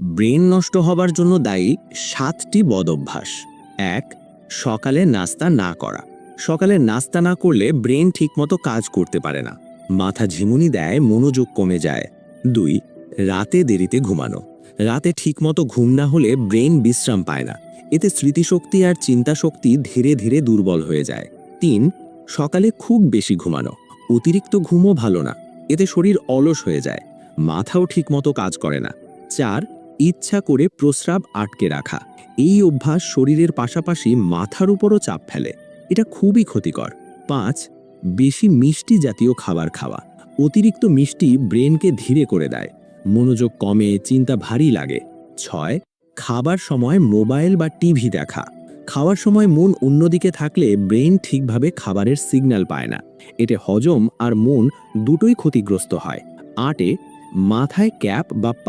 Brain নষ্ট হবার জন্য দায়ী 7টি বদঅভ্যাস। ১. সকালে নাস্তা না করা। সকালে নাস্তা না করলে ব্রেন ঠিকমতো কাজ করতে পারে না, মাথা ঝিমুনি দেয়, মনোযোগ কমে যায়। ২. রাতে দেরিতে ঘুমানো। রাতে ঠিকমতো ঘুম না হলে ব্রেন বিশ্রাম পায় না, এতে স্মৃতিশক্তি আর চিন্তাশক্তি ধীরে ধীরে দুর্বল হয়ে যায়। ৩. সকালে খুব বেশি ঘুমানো। অতিরিক্ত ঘুমও ভালো না, এতে শরীর অলস হয়ে যায়, মাথাও ঠিকমতো কাজ করে না। ৪. ইচ্ছা করে প্রস্রাব আটকে রাখা। এই অভ্যাস শরীরের পাশাপাশি মাথার উপরও চাপ ফেলে, এটা খুবই ক্ষতিকর। ৫. বেশি মিষ্টি জাতীয় খাবার খাওয়া। অতিরিক্ত মিষ্টি ব্রেনকে ধীরে করে দেয়, মনোযোগ কমে, চিন্তা ভারী লাগে। ৬. খাবার সময় মোবাইল বা টিভি দেখা। খাওয়ার সময় মন অন্যদিকে থাকলে ব্রেন ঠিকভাবে খাবারের সিগন্যাল পায় না, এতে হজম আর মন দুটোই ক্ষতিগ্রস্ত হয়। ৮. মাথায় ক্যাপ বা